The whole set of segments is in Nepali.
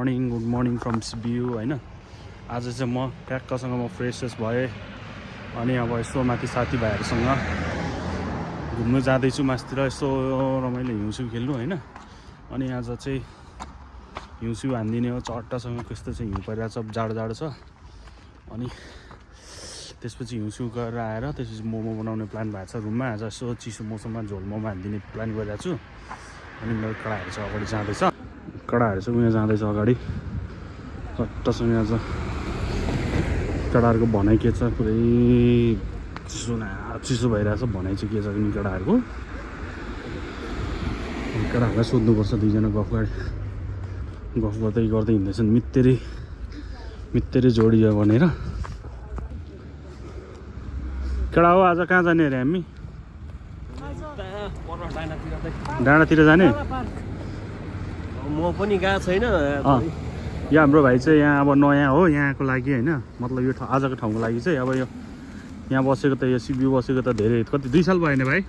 गुड मर्निङ फ्रम सिबियु होइन। आज चाहिँ म ट्याक्कसँग म फ्रेसेस भएँ अनि अब यसो माथि साथीभाइहरूसँग घुम्नु जाँदैछु मासतिर, यसो रमाइलो हिउँसिउ खेल्नु होइन। अनि आज चाहिँ हिउँसिउ हानिदिने हो चट्टासँग, कस्तो चाहिँ हिउँ परिरहेको छ, जाडो जाडो छ। अनि त्यसपछि हिउँसिउ गरेर आएर त्यसपछि मोमो बनाउने प्लान भएको छ रुममा। आज यसो चिसो मौसममा झोल मोमो हानिदिने प्लान गरिरहेको छु। अनि मेरो कडाहरू चाहिँ अगाडि जाँदैछ, कडाहरू चाहिँ उहाँ जाँदैछ अगाडि चट्टसँग। आज कडाहरूको भनाइ के छ, पुरै चिसो चिसो भइरहेछ। भनाइ चाहिँ के छ नि केटाहरूको, केटाहरूलाई सोध्नुपर्छ। दुईजना गफ गर्दै गर्दै हिँड्दैछन्, मित्तेरी जोडी हो भनेर। केटा हो आज कहाँ जाने अरे हामी? डाँडातिर जाने? म पनि गएको छैन। यो हाम्रो भाइ चाहिँ यहाँ अब नयाँ हो यहाँको लागि होइन, मतलब यो आजको ठाउँको लागि चाहिँ। अब यो यहाँ बसेको त, यो सिबियु बसेको त धेरै कति 2 साल भयो नि भाइ?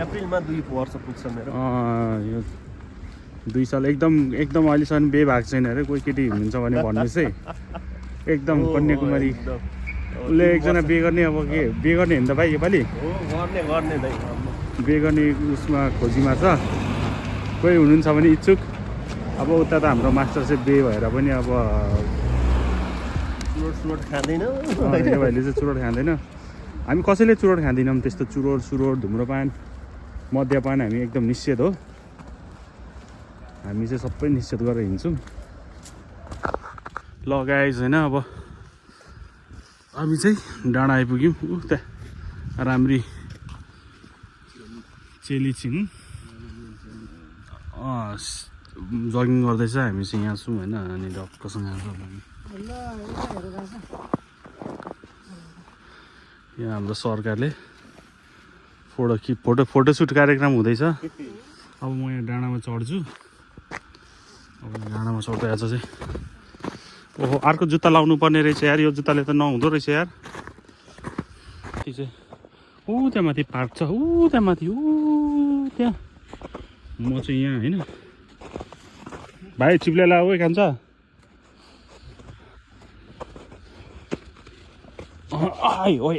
अप्रिलमा 2 वर्ष पुग्छ मेरो। यो 2 साल एकदम अहिलेसम्म बे भएको छैन अरे। कोही केटी हुनुहुन्छ भने भन्नुहोस् है। एकदम कन्याकुमारी उसले एकजना बे गर्ने, अब के बे गर्ने हो नि त भाइ योपालि? गर्ने भाइ, बे गर्ने उसमा खोजीमा छ। कोही हुनुहुन्छ भने इच्छुक। अब उता त हाम्रो मास्टर चाहिँ बे भएर पनि अब चुरोट खाँदैन। यो भाइले चाहिँ चुरोट खाँदैन। हामी कसैले चुरोट खाँदैनौँ त्यस्तो। चुरोट धुम्रपान मद्यपान हामी एकदम निषेध हो। हामी चाहिँ सबै निषेध गरेर हिँड्छौँ। ल गाइज होइन, अब हामी चाहिँ डाँडा आइपुग्यौँ। त्यहाँ राम्री चेली छिन्, जगिङ गर्दैछ। हामी चाहिँ यहाँ छौँ होइन। अनि डक्कसँग यहाँ हाम्रो सरकारले फोटोसुट कार्यक्रम हुँदैछ। अब म यहाँ डाँडामा चढ्छु। अब डाँडामा चढ्दै आज चाहिँ ओहो अर्को जुत्ता लाउनु पर्ने रहेछ यार। यो जुत्ताले त नहुँदो रहेछ यार। त्यो चाहिँ त्यहाँ माथि पार्क छ, त्यहाँ माथि त्यहाँ। म चाहिँ यहाँ होइन। भाइ चिप्ले ला ओ खान्छ। ओइ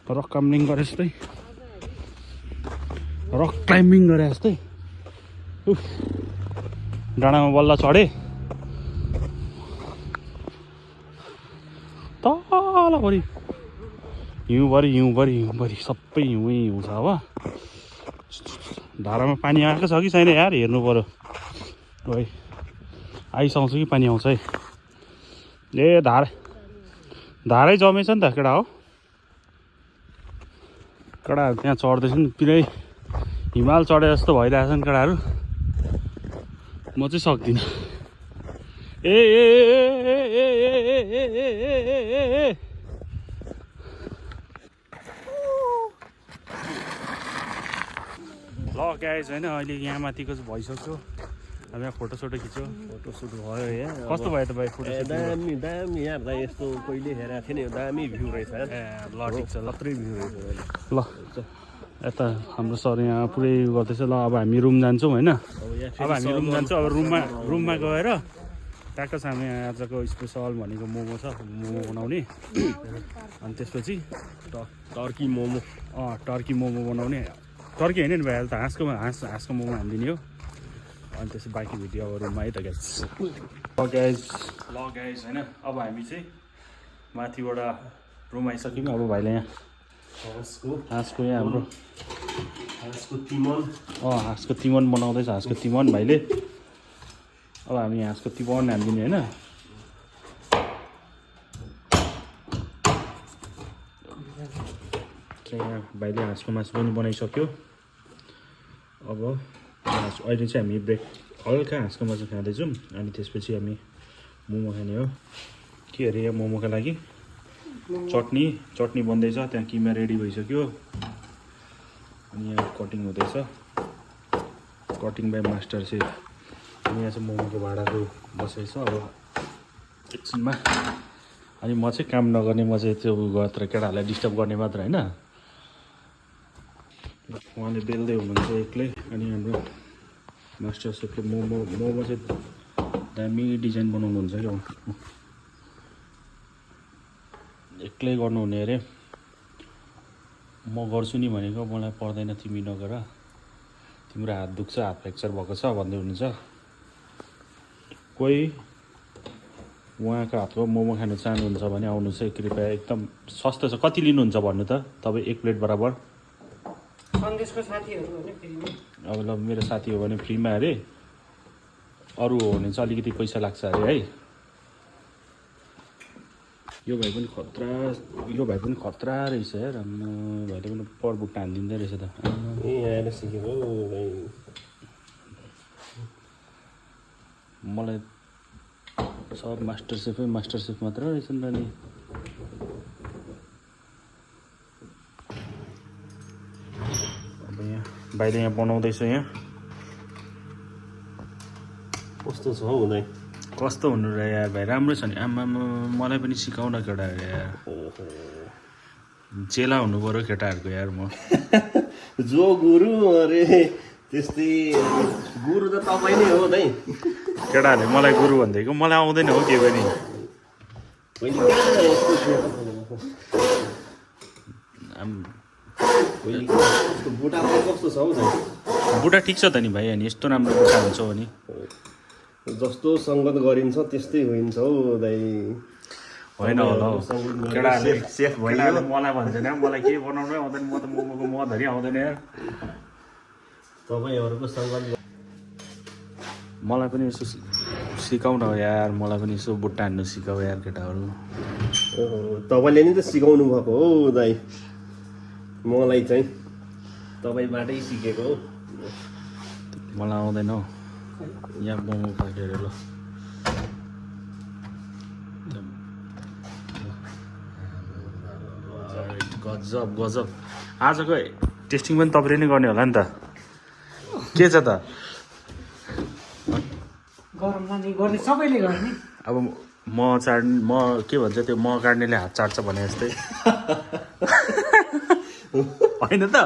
रक क्लाइम्बिङ गरे जस्तै, डाँडामा बल्ल चढेँ। तलभरि हिउँभरि सबै हिउँ छ। अब धारामा पानी आएको छ कि छैन यार, हेर्नु पऱ्यो। ओइ आइसक्छ कि पानी आउँछ है। ए धारै जमेछ नि त केटा हो। केटाहरू त्यहाँ चढ्दैछन्, पुरै हिमाल चढे जस्तो भइरहेछन् केटाहरू। म चाहिँ सक्दिनँ। ल गाइज होइन, अहिले यहाँ माथिको चाहिँ भइसक्यो। अब यहाँ फोटोसोटो खिच्यो। फोटोसुट भयो यहाँ। कस्तो भयो त भाइ फोटोसुट? दामी यार भाइ, यस्तो कहिले हेरेको थिएँ नि। दामी भ्यू रहेछ यार। ल ठिक छ, खत्रै भ्यू रहेछ। ल यता हाम्रो सर यहाँ पुरै गर्दैछ। ल अब हामी रुम जान्छौँ होइन। अब हामी रुम जान्छौँ। अब रुममा गएर ट्याक्क छ हामी आजको स्पेसल भनेको मोमो छ, मोमो बनाउने। अनि त्यसपछि टर्की मोमो बनाउने। टर्की होइन नि भाइ, अहिले त हाँसको मोमो हानिदिने हो। अनि त्यसपछि बाँकी भिडियो अब रुममा है त गाइज। ल गाइज होइन, अब हामी चाहिँ माथिबाट रुम आइसक्यौँ। अब भाइले यहाँ हाँसको यहाँ हाम्रो हाँसको तिमन बनाउँदैछ। हाँसको तिमन भाइले। अब हामी हाँसको तिमन हालिदिने होइन। यहाँ भाइले हाँसको मासु पनि बनाइसक्यो। अब अहिले चाहिँ हामी हल्का हाँसको मासु खाँदैछौँ। अनि त्यसपछि हामी मोमो खाने हो। के अरे यहाँ मोमोका लागि चटनी बन्दैछ। त्यहाँ किमा रेडी भइसक्यो। अनि यहाँ कटिङ हुँदैछ, कटिङ बाई मास्टर चाहिँ। अनि यहाँ चाहिँ मोमोको भाँडाको बसेको छ। अब एकछिनमा अनि म चाहिँ काम नगर्ने, म चाहिँ त्यो मात्र केटाहरूलाई डिस्टर्ब गर्ने मात्र होइन। उहाँले बेल्दै हुनुहुन्छ एक्लै। अनि हाम्रो मास्टर सेफले मोमो चाहिँ दामी डिजाइन बनाउनुहुन्छ क्या एक्लै गर्नुहुने अरे म गर्छु नि भनेको मलाई पर्दैन तिमी नगर तिम्रो हात दुख्छ हात फ्र्याक्चर भएको छ भन्दै हुनुहुन्छ कोही उहाँको हातको मोमो खानु चाहनुहुन्छ भने आउनुहोस् है कृपया एकदम सस्तो छ कति लिनुहुन्छ भन्नु त तपाईँ एक प्लेट बराबर सन्देशको साथीहरू भने फ्रीमा अब ल मेरो साथी हो भने फ्रीमा अरे अरू हो भने चाहिँ अलिकति पैसा लाग्छ अरे है यो भाइ पनि खतरा रहेछ यार भाइले पनि परबुक हानिदिँदै रहेछ त आएर सिकेको भाइ मलाई सब मास्टर सेफ मात्र रहेछ नि त नि अब यहाँ भाइले यहाँ बनाउँदैछ यहाँ कस्तो छ हौ दाइ कस्तो हुनु र यार भाइ राम्रो छ नि आमा मलाई पनि सिकाउन केटाहरू यार चेला हुनु पऱ्यो केटाहरूको यार म जो गुरु अरे त्यस्तै गुरु त तपाईँ नै हो दाइ केटाहरूले मलाई गुरु भन्दैको मलाई आउँदैन हो के पनि बुढा कस्तो छ हौ दाइ बुढा ठिक छ त नि भाइ अनि यस्तो राम्रो बुढा हुन्छ भने जस्तो सङ्गत गरिन्छ त्यस्तै होइन्छ हौ दाइ होइन होला हौ केटाहरूले मलाई भन्छन् मलाई केही बनाउनै आउँदैन म त मोमोको मधरी आउँदैन यार तपाईँहरूको सङ्गत मलाई पनि यसो सिकाउन हो यार मलाई पनि यसो बुट्टा हान्नु सिकाऊ यार केटाहरू तपाईँले नि त सिकाउनु भएको हो दाइ मलाई चाहिँ तपाईँबाटै सिकेको हो मलाई आउँदैन हौ यहाँ मोमो पाकेर ल गजब आजको टेस्टिङ पनि तपाईँले नै गर्ने होला नि त के छ त गरममा नि गर्ने सबैले गर्ने अब म के भन्छ त्यो म काट्नेले हात चाट्छ भने जस्तै होइन त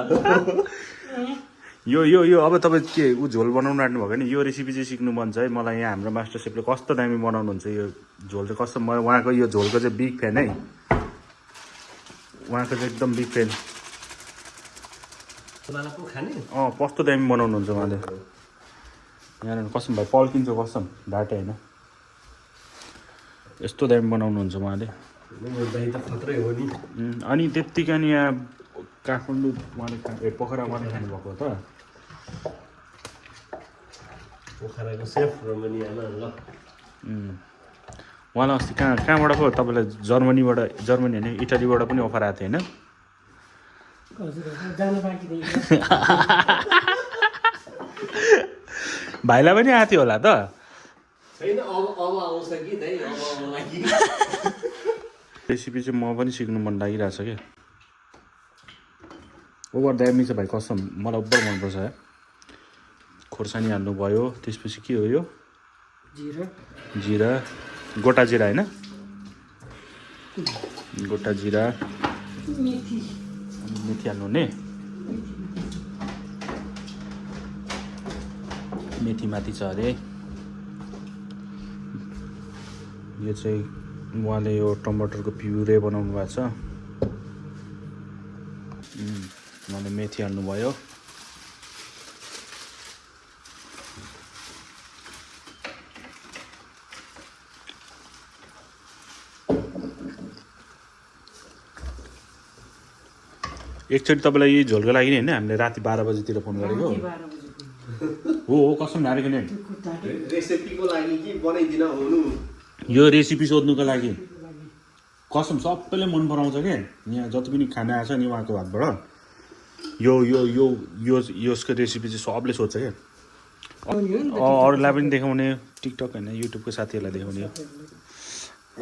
यो यो यो अब तपाईँ के झोल बनाउनु आँट्नु भएको नि यो रेसिपी चाहिँ सिक्नु मन छ है मलाई यहाँ हाम्रो मास्टर सेफले कस्तो दामी बनाउनुहुन्छ यो झोल चाहिँ कस्तो म उहाँको यो झोलको चाहिँ बिग फ्यान है उहाँको चाहिँ एकदम बिग फ्यान कस्तो दामी बनाउनुहुन्छ उहाँले यहाँ कसम भाइ पल्किन्छ कसम ढाटे होइन यस्तो दामी बनाउनुहुन्छ उहाँले अनि त्यत्तिकै नि यहाँ काठमाडौँ उहाँले पोखरा उहाँले खानुभएको त पोखराको सेफ रमणीयामा ल उहाँलाई अस्ति कहाँबाट पो तपाईँलाई जर्मनी होइन इटालीबाट पनि अफर आएको थियो होइन भाइलाई पनि आएको थियो होला त रेसिपी चाहिँ म पनि सिक्नु मन लागिरहेछ क्या ओभर दामी छ भाइ कसम मलाई ओभर मनपर्छ है खोर्सानी हाल्नुभयो त्यसपछि के हो यो जिरा गोटा जिरा होइन गोटा जिरा मेथी हाल्नु हुने मेथी माथि छ अरे यो चाहिँ उहाँले यो टमाटरको प्युरे बनाउनु भएको छ उहाँले मेथी हाल्नुभयो एकचोटि तपाईँलाई यही झोलको लागि नि होइन हामीले राति 12 बजीतिर फोन गरेको हो कसम हारेको नि रेसिपीको लागि कि बनाइदिन हुनु यो रेसिपी सोध्नुको लागि कसम सबैले मन पराउँछ क्या यहाँ जति पनि खाना आएको छ नि उहाँको हातबाट यो यो यो यो यसको रेसिपी चाहिँ सबले सोध्छ क्या अरूलाई पनि देखाउने टिकटक होइन युट्युबको साथीहरूलाई देखाउने हो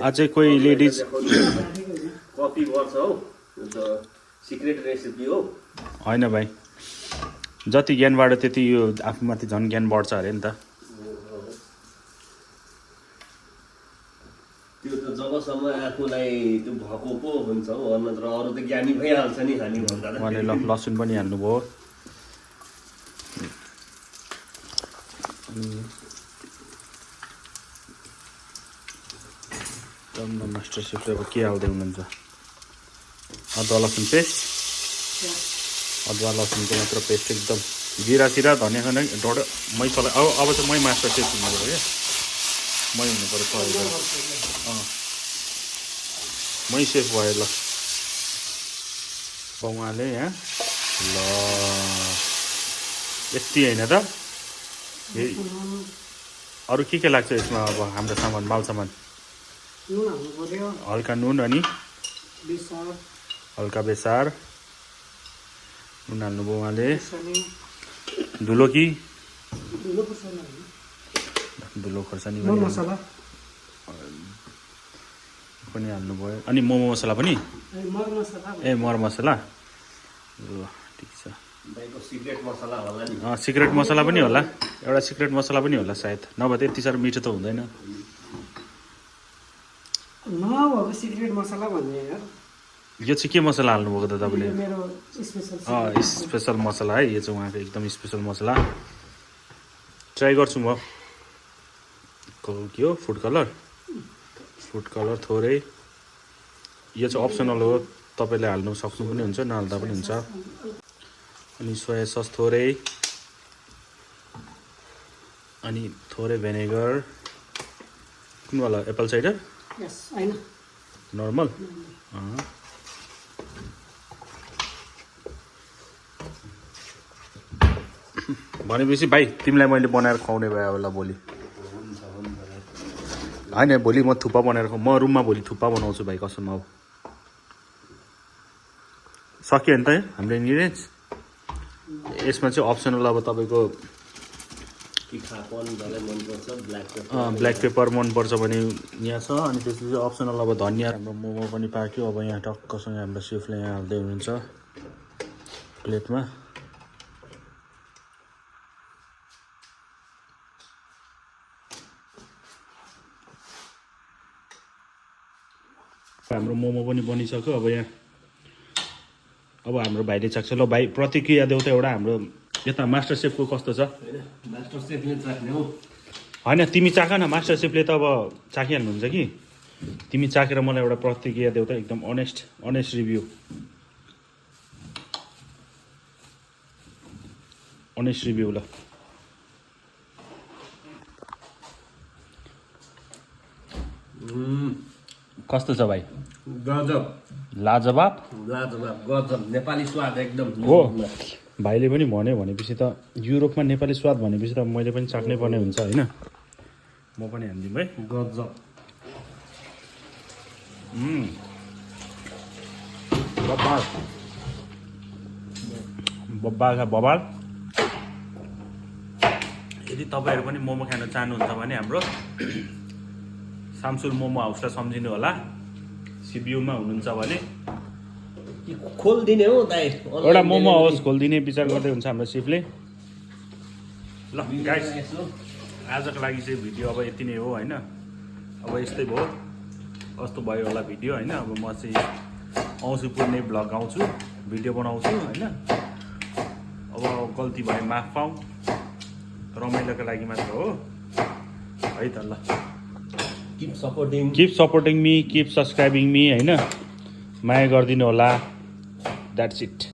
अझै कोही लेडिज कपी गर्छ हौ सिक्रेट रेसिपी हो होइन भाइ जति ज्ञानबाट त्यति यो आफूमाथि झन् ज्ञान बढ्छ अरे नि त त्यो त जबसम्म आफूलाई त्यो भएको पो हुन्छ हो नत्र अरू त ज्ञानी भइहाल्छ नि खाने भन्दा उहाँले लसुन पनि हाल्नुभयो एकदम मास्टर सेफले अब के हाल्दै हुनुहुन्छ अदुवा लसुन पेस्ट अदुवा लसुनको मात्र पेस्ट एकदम जिरा सिरा धनिया खाना ढोड मै चला अब चाहिँ मै मास्टर सेफ हुनु पऱ्यो क्या मै हुनु पऱ्यो सहयोग मै सेफ भयो ल उहाँले यहाँ ल यति होइन त अरू के लाग्छ यसमा अब हाम्रो सामान माल सामान नुन हाल्नु पर्यो हल्का नुन अनि बेसार हल्का बेसार नुन हाल्नुभयो उहाँले खोर्सानी धुलो कि धुलो खोर्सानी हाल्नु धुलो खोर्सानी मर मसला पनि हाल्नुभयो अनि मोमो मसला पनि मर मसला ए मर मसला ल ठिक छ भाइको सिक्रेट मसला होला नि सिक्रेट मसला पनि होला एउटा सिक्रेट मसला पनि होला सायद नभए त्यति साह्रो मिठो त हुँदैन नभएको सिक्रेट मसला भन्ने यार यो चाहिँ के मसला हाल्नुभएको त तपाईँले यो मेरो स्पेसल स्पेसल मसला है यो चाहिँ उहाँको एकदम स्पेसल मसला ट्राई गर्छु म के हो फुड कलर थोरै यो चाहिँ अप्सनल हो तपाईँले हाल्नु सक्नु पनि हुन्छ नहाल्दा पनि हुन्छ अनि सोया सस थोरै अनि थोरै भेनेगर कुन वाला एप्पल साइडर यस हैन नर्मल भनेपछि भाइ तिमीलाई मैले बनाएर खुवाउने भयो होला भोलि होइन भोलि म थुक्पा बनाएर म रुममा भोलि थुक्पा बनाउँछु भाइ कसम अब सक्यो नि त हाम्रो इन्ग्रिडियन्ट्स यसमा चाहिँ अप्सनल अब तपाईँको ब्ल्याक पेपर मनपर्छ भने यहाँ छ अनि त्यसपछि अप्सनल अब धनियाँ हाम्रो मोमो पनि पाक्यो अब यहाँ टक्कसँग हाम्रो सेफले यहाँ हाल्दै हुनुहुन्छ प्लेटमा हाम्रो मोमो पनि बनिसक्यो अब यहाँ अब हाम्रो भाइले चाख्छ ल भाइ प्रतिक्रिया देऊ त एउटा हाम्रो यता मास्टर सेफको कस्तो छ मास्टर सेफले चाख्ने हो होइन तिमी चाख न मास्टर सेफले त अब चाखिहाल्नुहुन्छ कि तिमी चाखेर मलाई एउटा प्रतिक्रिया देऊ त एकदम अनेस्ट रिभ्यू ल कस्तो छ भाइ गजब लाजवाब गजब नेपाली स्वाद एकदम हो भाइले पनि भन्यो भनेपछि त युरोपमा नेपाली स्वाद भनेपछि त मैले पनि चाख्नै पर्ने हुन्छ होइन म पनि हानिदिउँ है गजब बबाल यदि तपाईँहरू पनि मोमो खान चाहनुहुन्छ भने हाम्रो सामसुल मोमो हाउसलाई सम्झिनु होला सिबियुमा हुनुहुन्छ भने खोलिदिने हो दाइ एउटा मोमो हाउस खोलिदिने विचार गर्दै हुन्छ हाम्रो सेफले ल गाइस आजको लागि चाहिँ भिडियो अब यति नै हो होइन अब यस्तै भयो कस्तो भयो होला भिडियो होइन अब म चाहिँ आउँछु पुर्ने भ्लग आउँछु भिडियो बनाउँछु होइन अब गल्ती भयो माफ पाऊँ रमाइलोको लागि मात्र हो है त ल Keep supporting me, keep subscribing me, होइन माया गरिदिनु होला. That's it.